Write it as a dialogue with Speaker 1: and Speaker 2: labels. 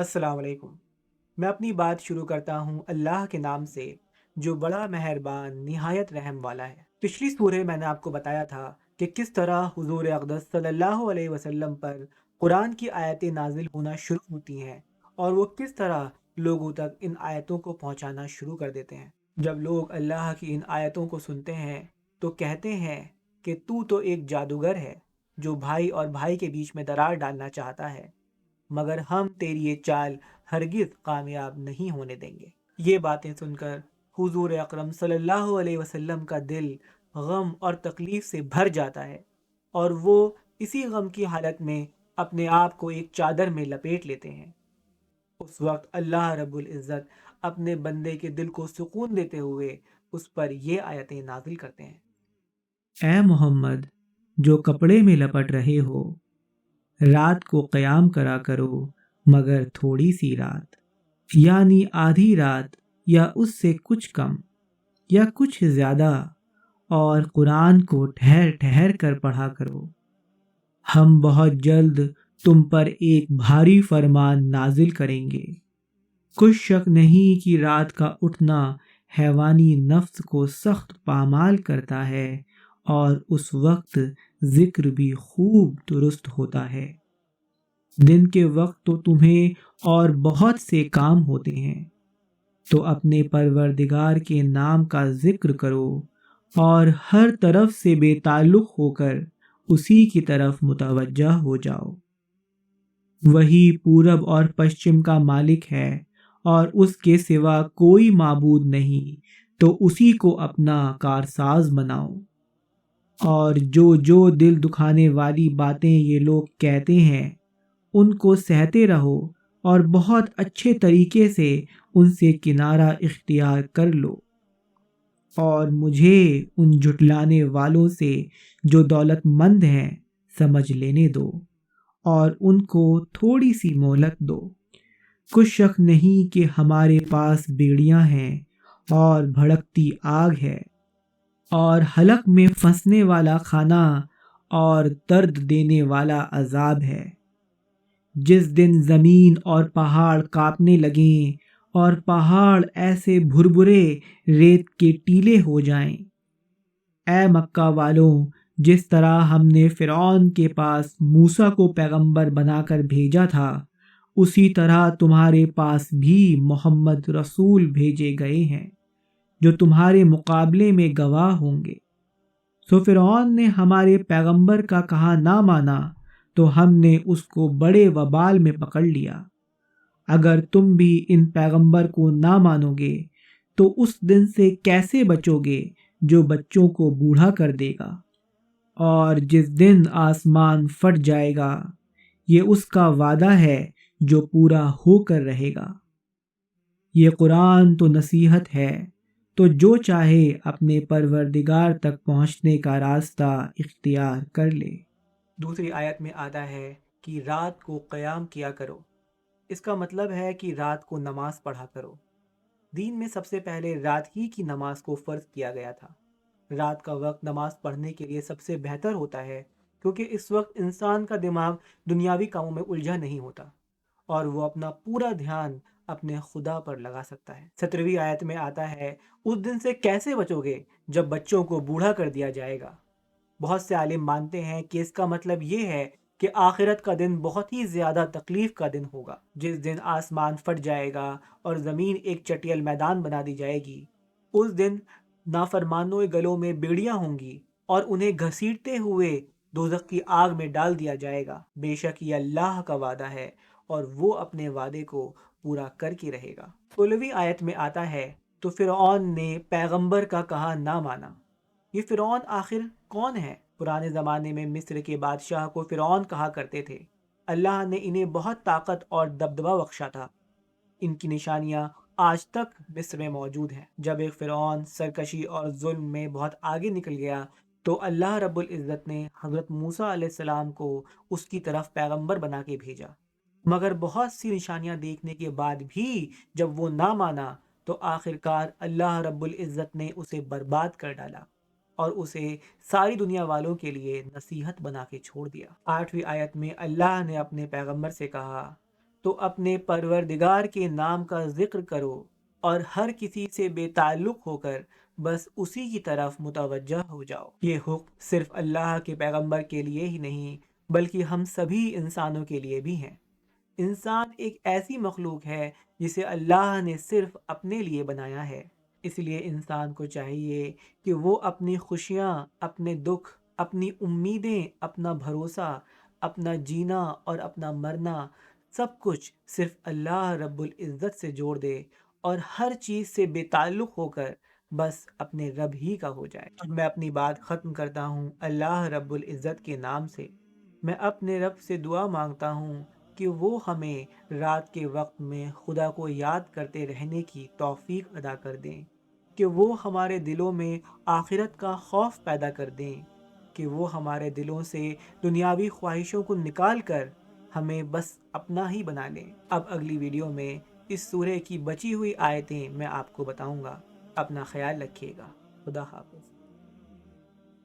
Speaker 1: السلام علیکم۔ میں اپنی بات شروع کرتا ہوں اللہ کے نام سے جو بڑا مہربان نہایت رحم والا ہے۔ پچھلی سورہ میں نے آپ کو بتایا تھا کہ کس طرح حضور اقدس صلی اللہ علیہ وسلم پر قرآن کی آیتیں نازل ہونا شروع ہوتی ہیں اور وہ کس طرح لوگوں تک ان آیتوں کو پہنچانا شروع کر دیتے ہیں۔ جب لوگ اللہ کی ان آیتوں کو سنتے ہیں تو کہتے ہیں کہ تو ایک جادوگر ہے جو بھائی اور بھائی کے بیچ میں درار ڈالنا چاہتا ہے، مگر ہم تیری یہ چال ہرگز کامیاب نہیں ہونے دیں گے۔ یہ باتیں سن کر حضور اکرم صلی اللہ علیہ وسلم کا دل غم اور تکلیف سے بھر جاتا ہے اور وہ اسی غم کی حالت میں اپنے آپ کو ایک چادر میں لپیٹ لیتے ہیں۔ اس وقت اللہ رب العزت اپنے بندے کے دل کو سکون دیتے ہوئے اس پر یہ آیتیں نازل کرتے ہیں۔
Speaker 2: اے محمد، جو کپڑے میں لپٹ رہے ہو، رات کو قیام کرا کرو مگر تھوڑی سی رات، یعنی آدھی رات یا اس سے کچھ کم یا کچھ زیادہ، اور قرآن کو ٹھہر ٹھہر کر پڑھا کرو۔ ہم بہت جلد تم پر ایک بھاری فرمان نازل کریں گے۔ کچھ شک نہیں کہ رات کا اٹھنا حیوانی نفس کو سخت پامال کرتا ہے اور اس وقت ذکر بھی خوب درست ہوتا ہے۔ دن کے وقت تو تمہیں اور بہت سے کام ہوتے ہیں، تو اپنے پروردگار کے نام کا ذکر کرو اور ہر طرف سے بے تعلق ہو کر اسی کی طرف متوجہ ہو جاؤ۔ وہی پورب اور پشچم کا مالک ہے اور اس کے سوا کوئی معبود نہیں، تو اسی کو اپنا کارساز بناؤ۔ اور جو دل دکھانے والی باتیں یہ لوگ کہتے ہیں ان کو سہتے رہو اور بہت اچھے طریقے سے ان سے کنارہ اختیار کر لو، اور مجھے ان جھٹلانے والوں سے جو دولت مند ہیں سمجھ لینے دو اور ان کو تھوڑی سی مہلت دو۔ کچھ شک نہیں کہ ہمارے پاس بیڑیاں ہیں اور بھڑکتی آگ ہے اور حلق میں پھنسنے والا کھانا اور درد دینے والا عذاب ہے۔ جس دن زمین اور پہاڑ کانپنے لگیں اور پہاڑ ایسے بھربھرے ریت کے ٹیلے ہو جائیں، اے مکہ والوں، جس طرح ہم نے فرعون کے پاس موسیٰ کو پیغمبر بنا کر بھیجا تھا، اسی طرح تمہارے پاس بھی محمد رسول بھیجے گئے ہیں جو تمہارے مقابلے میں گواہ ہوں گے۔ سو فرعون نے ہمارے پیغمبر کا کہا نہ مانا تو ہم نے اس کو بڑے وبال میں پکڑ لیا۔ اگر تم بھی ان پیغمبر کو نہ مانو گے تو اس دن سے کیسے بچو گے جو بچوں کو بوڑھا کر دے گا؟ اور جس دن آسمان پھٹ جائے گا، یہ اس کا وعدہ ہے جو پورا ہو کر رہے گا۔ یہ قرآن تو نصیحت ہے، تو جو چاہے اپنے پروردگار تک پہنچنے کا راستہ اختیار کر لے۔
Speaker 1: دوسری آیت میں آتا ہے کہ رات کو قیام کیا کرو۔ اس کا مطلب ہے کہ رات کو نماز پڑھا کرو۔ دین میں سب سے پہلے رات ہی کی نماز کو فرض کیا گیا تھا۔ رات کا وقت نماز پڑھنے کے لیے سب سے بہتر ہوتا ہے کیونکہ اس وقت انسان کا دماغ دنیاوی کاموں میں الجھا نہیں ہوتا اور وہ اپنا پورا دھیان اپنے خدا پر لگا سکتا ہے۔ 17ویں آیت میں آتا ہے، اس دن سے کیسے بچو گے جب بچوں کو بوڑھا کر دیا جائے گا۔ بہت سے عالم مانتے ہیں کہ اس کا مطلب یہ ہے کہ آخرت کا دن بہت ہی زیادہ تکلیف کا دن ہوگا، جس دن آسمان پھٹ جائے گا اور زمین ایک چٹیل میدان بنا دی جائے گی۔ اس دن نافرمانوں کے گلوں میں بیڑیاں ہوں گی اور انہیں گھسیٹتے ہوئے دوزخ کی آگ میں ڈال دیا جائے گا۔ بے شک یہ اللہ کا وعدہ ہے اور وہ اپنے وعدے کو پورا کر کے رہے گا۔ 16ویں آیت میں آتا ہے، تو فرعون نے پیغمبر کا کہا نہ مانا۔ یہ فرعون آخر کون ہے؟ پرانے زمانے میں مصر کے بادشاہ کو فرعون کہا کرتے تھے۔ اللہ نے انہیں بہت طاقت اور دبدبہ بخشا تھا۔ ان کی نشانیاں آج تک مصر میں موجود ہیں۔ جب ایک فرعون سرکشی اور ظلم میں بہت آگے نکل گیا تو اللہ رب العزت نے حضرت موسیٰ علیہ السلام کو اس کی طرف پیغمبر بنا کے بھیجا، مگر بہت سی نشانیاں دیکھنے کے بعد بھی جب وہ نہ مانا تو آخرکار اللہ رب العزت نے اسے برباد کر ڈالا اور اسے ساری دنیا والوں کے لیے نصیحت بنا کے چھوڑ دیا۔ 8ویں آیت میں اللہ نے اپنے پیغمبر سے کہا، تو اپنے پروردگار کے نام کا ذکر کرو اور ہر کسی سے بے تعلق ہو کر بس اسی کی طرف متوجہ ہو جاؤ۔ یہ حکم صرف اللہ کے پیغمبر کے لیے ہی نہیں بلکہ ہم سبھی انسانوں کے لیے بھی ہیں۔ انسان ایک ایسی مخلوق ہے جسے اللہ نے صرف اپنے لیے بنایا ہے، اس لیے انسان کو چاہیے کہ وہ اپنی خوشیاں، اپنے دکھ، اپنی امیدیں، اپنا بھروسہ، اپنا جینا اور اپنا مرنا سب کچھ صرف اللہ رب العزت سے جوڑ دے اور ہر چیز سے بے تعلق ہو کر بس اپنے رب ہی کا ہو جائے۔ اب میں اپنی بات ختم کرتا ہوں اللہ رب العزت کے نام سے۔ میں اپنے رب سے دعا مانگتا ہوں کہ وہ ہمیں رات کے وقت میں خدا کو یاد کرتے رہنے کی توفیق عطا کر دیں، کہ وہ ہمارے دلوں میں آخرت کا خوف پیدا کر دیں، کہ وہ ہمارے دلوں سے دنیاوی خواہشوں کو نکال کر ہمیں بس اپنا ہی بنا لیں۔ اب اگلی ویڈیو میں اس سورہ کی بچی ہوئی آیتیں میں آپ کو بتاؤں گا۔ اپنا خیال رکھیے گا۔ خدا حافظ۔